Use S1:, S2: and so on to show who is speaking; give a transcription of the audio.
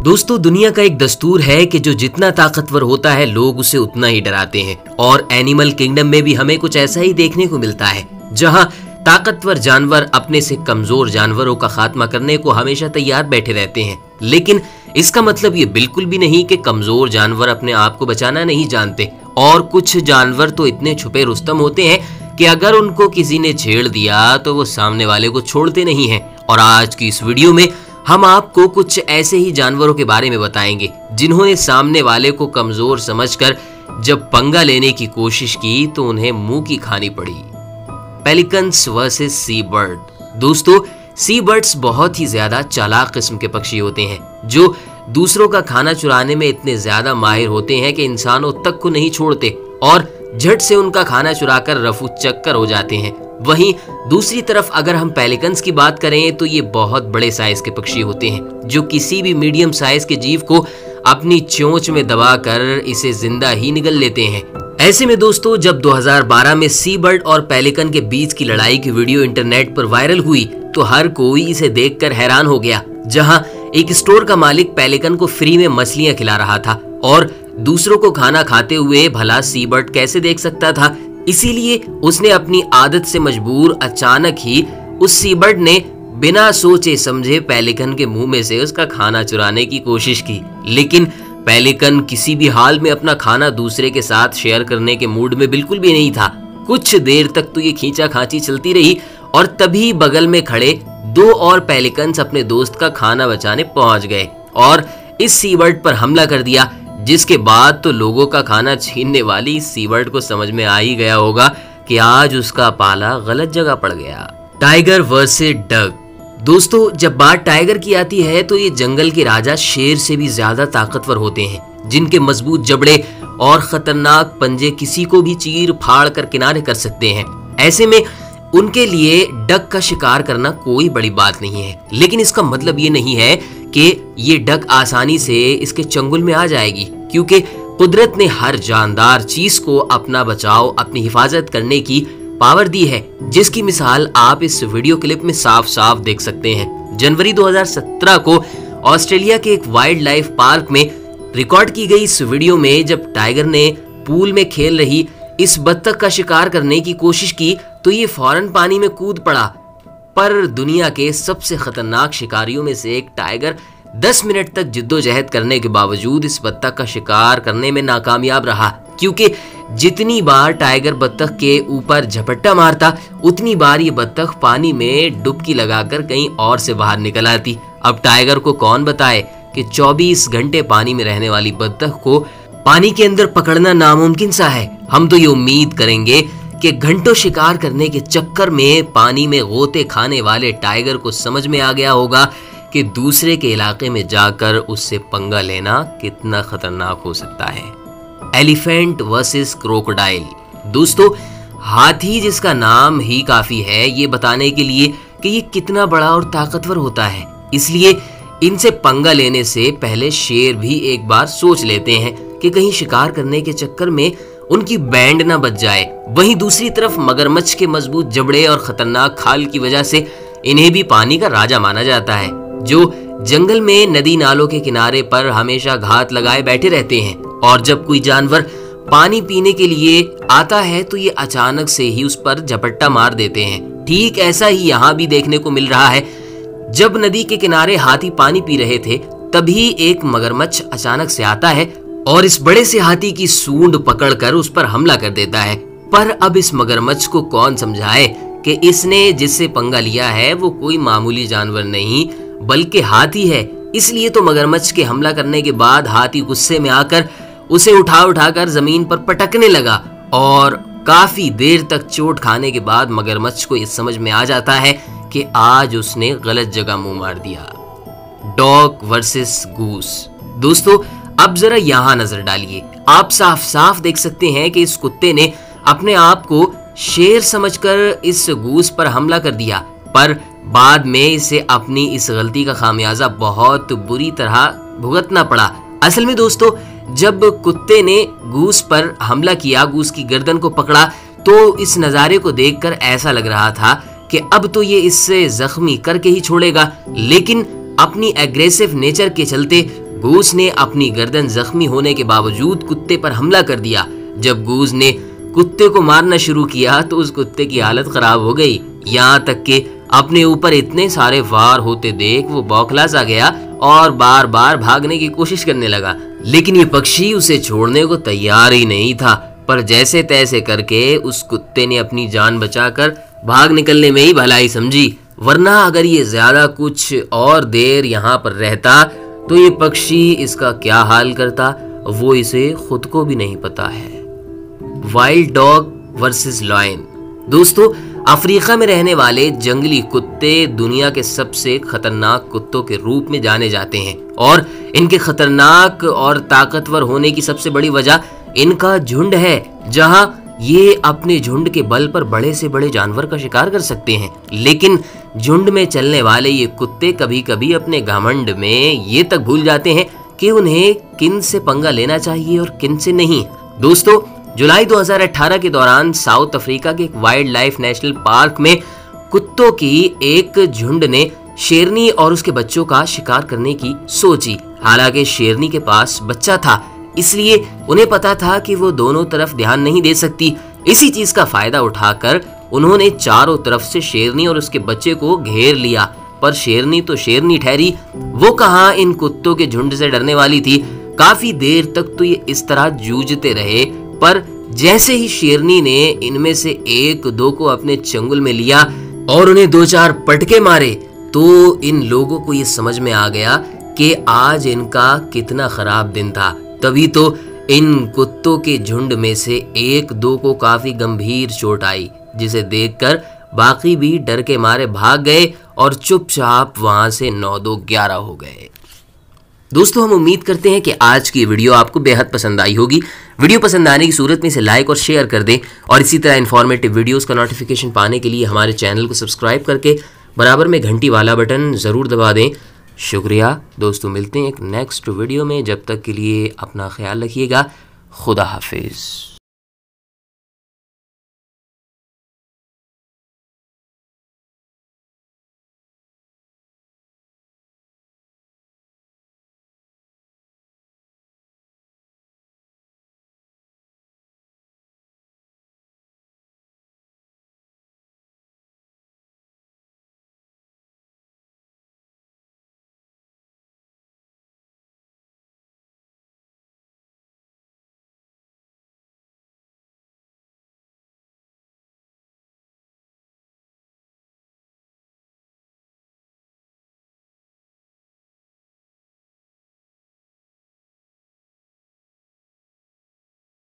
S1: दोस्तों, दुनिया का एक दस्तूर है कि जो जितना ताकतवर होता है लोग उसे उतना ही डराते हैं। और एनिमल किंगडम में भी हमें कुछ ऐसा ही देखने को मिलता है, जहां ताकतवर जानवर अपने से कमजोर जानवरों का खात्मा करने को हमेशा तैयार बैठे रहते हैं। लेकिन इसका मतलब ये बिल्कुल भी नहीं कि कमजोर जानवर अपने आप को बचाना नहीं जानते। और कुछ जानवर तो इतने छुपे रुस्तम होते हैं कि अगर उनको किसी ने छेड़ दिया तो वो सामने वाले को छोड़ते नहीं हैं। और आज की इस वीडियो में हम आपको कुछ ऐसे ही जानवरों के बारे में बताएंगे जिन्होंने सामने वाले को कमजोर समझकर जब पंगा लेने की कोशिश की तो उन्हें मुंह की खानी पड़ी। Pelicans versus sea bird. दोस्तों, सी बर्ड्स बहुत ही ज्यादा चालाक किस्म के पक्षी होते हैं जो दूसरों का खाना चुराने में इतने ज्यादा माहिर होते हैं कि इंसानों तक को नहीं छोड़ते और झट से उनका खाना चुराकर रफू चक्कर हो जाते हैं। वहीं दूसरी तरफ अगर हम पेलिकन्स की बात करें तो ये बहुत बड़े साइज के पक्षी होते हैं जो किसी भी मीडियम साइज के जीव को अपनी चोंच में दबाकर इसे जिंदा ही निगल लेते हैं। ऐसे में दोस्तों, जब 2012 में सी बर्ड और पेलिकन के बीच की लड़ाई की वीडियो इंटरनेट पर वायरल हुई तो हर कोई इसे देखकर हैरान हो गया। जहां एक स्टोर का मालिक पेलिकन को फ्री में मछलियां खिला रहा था और दूसरों को खाना खाते हुए भला सी बर्ड कैसे देख सकता था। इसीलिए उसने अपनी आदत से मजबूर अचानक ही उस सी बर्ड ने बिना सोचे समझे पेलिकन के मुंह में से उसका खाना चुराने की कोशिश की। लेकिन पेलिकन किसी भी हाल में अपना खाना दूसरे के साथ शेयर करने के मूड में बिल्कुल भी नहीं था। कुछ देर तक तो ये खींचा खांची चलती रही और तभी बगल में खड़े दो और पेलिकन्स अपने दोस्त का खाना बचाने पहुंच गए और इस सी बर्ड पर हमला कर दिया। जिसके बाद तो लोगों का खाना छीनने वाली सी बर्ड को समझ में आ ही गया होगा कि आज उसका पाला गलत जगह पड़ गया। टाइगर वर्सेस डग। दोस्तों, जब बात टाइगर की आती है तो ये जंगल के राजा शेर से भी ज्यादा ताकतवर होते हैं, जिनके मजबूत जबड़े और खतरनाक पंजे किसी को भी चीर फाड़ कर किनारे कर सकते हैं। ऐसे में उनके लिए डक का शिकार करना कोई बड़ी बात नहीं है। लेकिन इसका मतलब ये नहीं है कि ये डक आसानी से इसके चंगुल में आ जाएगी, क्योंकि कुदरत ने हर जानदार चीज को अपना बचाव, अपनी हिफाजत करने की पावर दी है, जिसकी मिसाल आप इस वीडियो क्लिप में साफ साफ देख सकते हैं। जनवरी 2017 को ऑस्ट्रेलिया के एक वाइल्ड लाइफ पार्क में रिकॉर्ड की गई इस वीडियो में जब टाइगर ने पूल में खेल रही इस बत्तख का शिकार करने की कोशिश की तो ये फौरन पानी में कूद पड़ा। पर दुनिया के सबसे खतरनाक शिकारियों में से एक टाइगर 10 मिनट तक जिद्दोजहद करने के बावजूद इस बत्तख का शिकार करने में नाकामयाब रहा, क्योंकि जितनी बार टाइगर बत्तख के ऊपर झपट्टा मारता उतनी बार ये बत्तख पानी में डुबकी लगाकर कहीं और से बाहर निकल आती। अब टाइगर को कौन बताए कि 24 घंटे पानी में रहने वाली बत्तख को पानी के अंदर पकड़ना नामुमकिन सा है। हम तो ये उम्मीद करेंगे कि घंटों शिकार करने के चक्कर में पानी में गोते खाने वाले टाइगर को समझ में आ गया होगा कि दूसरे के इलाके में जाकर उससे पंगा लेना कितना खतरनाक हो सकता है। Elephant versus crocodile. दोस्तों, हाथी जिसका नाम ही काफी है ये बताने के लिए कि ये कितना बड़ा और ताकतवर होता है, इसलिए इनसे पंगा लेने से पहले शेर भी एक बार सोच लेते हैं कि कहीं शिकार करने के चक्कर में उनकी बैंड ना बच जाए। वहीं दूसरी तरफ मगरमच्छ के मजबूत जबड़े और खतरनाक खाल की वजह से इन्हें भी पानी का राजा माना जाता है, जो जंगल में नदी नालों के किनारे पर हमेशा घात लगाए बैठे रहते हैं। और जब कोई जानवर पानी पीने के लिए आता है तो ये अचानक से ही उस पर झपट्टा मार देते हैं। ठीक ऐसा ही यहाँ भी देखने को मिल रहा है। जब नदी के किनारे हाथी पानी पी रहे थे तभी एक मगरमच्छ अचानक से आता है और इस बड़े से हाथी की सूंड पकड़कर उस पर हमला कर देता है। पर अब इस मगरमच्छ को कौन समझाए कि इसने जिससे पंगा लिया है वो कोई मामूली जानवर नहीं बल्कि हाथी है। इसलिए तो मगरमच्छ के हमला करने के बाद हाथी गुस्से में आकर उसे उठाकर जमीन पर पटकने लगा और काफी देर तक चोट खाने के बाद मगरमच्छ को इस समझ में आ जाता है कि आज उसने गलत जगह मुंह मार दिया। Dog versus goose. दोस्तों, अब जरा यहाँ नजर डालिए। आप साफ साफ देख सकते हैं कि इस कुत्ते ने अपने आप को शेर समझकर इस गूस पर हमला कर दिया, पर बाद में इसे अपनी इस गलती का खामियाजा बहुत बुरी तरह भुगतना पड़ा। असल में दोस्तों, जब कुत्ते ने गूस पर हमला किया, गूस की गर्दन को पकड़ा, तो इस नज़ारे को देखकर ऐसा लग रहा था कि अब तो ये इससे जख्मी करके ही छोड़ेगा, लेकिन अपनी एग्रेसिव नेचर के चलते गूस ने अपनी गर्दन जख्मी होने के बावजूद कुत्ते पर हमला कर दिया। जब गूस ने कुत्ते को मारना शुरू किया तो उस कुत्ते की हालत खराब हो गई, यहाँ तक कि अपने ऊपर इतने सारे वार होते देख वो बौखला सा गया और बार बार भागने की कोशिश करने लगा, लेकिन ये पक्षी उसे छोड़ने को तैयार ही नहीं था। पर जैसे तैसे करके उस कुत्ते ने अपनी जान बचाकर भाग निकलने में ही भलाई समझी, वरना अगर ये ज्यादा कुछ और देर यहाँ पर रहता तो ये पक्षी इसका क्या हाल करता वो इसे खुद को भी नहीं पता है। Wild dog versus lion. दोस्तों, अफ्रीका में रहने वाले जंगली कुत्ते दुनिया के सबसे खतरनाक कुत्तों के रूप में जाने जाते हैं और इनके खतरनाक और ताकतवर होने की सबसे बड़ी वजह इनका झुंड है, जहां ये अपने झुंड के बल पर बड़े से बड़े जानवर का शिकार कर सकते हैं। लेकिन झुंड में चलने वाले ये कुत्ते कभी कभी अपने घमंड में ये तक भूल जाते हैं कि उन्हें किन से पंगा लेना चाहिए और किन से नहीं। दोस्तों, जुलाई 2018 के दौरान साउथ अफ्रीका के एक वाइल्ड लाइफ नेशनल पार्क में कुत्तों की एक झुंड ने शेरनी और उसके बच्चों का शिकार करने की सोची। हालांकि शेरनी के पास बच्चा था, इसलिए उन्हें पता था कि वो दोनों तरफ ध्यान नहीं दे सकती। इसी चीज का फायदा उठाकर उन्होंने चारों तरफ से शेरनी और उसके बच्चे को घेर लिया। पर शेरनी तो शेरनी ठहरी, वो कहाँ इन कुत्तों के झुंड से डरने वाली थी। काफी देर तक तो ये इस तरह जूझते रहे, पर जैसे ही शेरनी ने इनमें से एक दो को अपने चंगुल में लिया और उन्हें 2-4 पटके मारे, तो इन लोगों को ये समझ में आ गया कि आज इनका कितना खराब दिन था। तभी तो इन कुत्तों के झुंड में से एक दो को काफी गंभीर चोट आई, जिसे देखकर बाकी भी डर के मारे भाग गए और चुपचाप वहां से 9-2-11 हो गए। दोस्तों, हम उम्मीद करते हैं कि आज की वीडियो आपको बेहद पसंद आई होगी। वीडियो पसंद आने की सूरत में इसे लाइक और शेयर कर दें और इसी तरह इन्फॉर्मेटिव वीडियोस का नोटिफिकेशन पाने के लिए हमारे चैनल को सब्सक्राइब करके बराबर में घंटी वाला बटन ज़रूर दबा दें। शुक्रिया दोस्तों, मिलते हैं एक नेक्स्ट वीडियो में। जब तक के लिए अपना ख्याल रखिएगा। खुदा हाफिज़।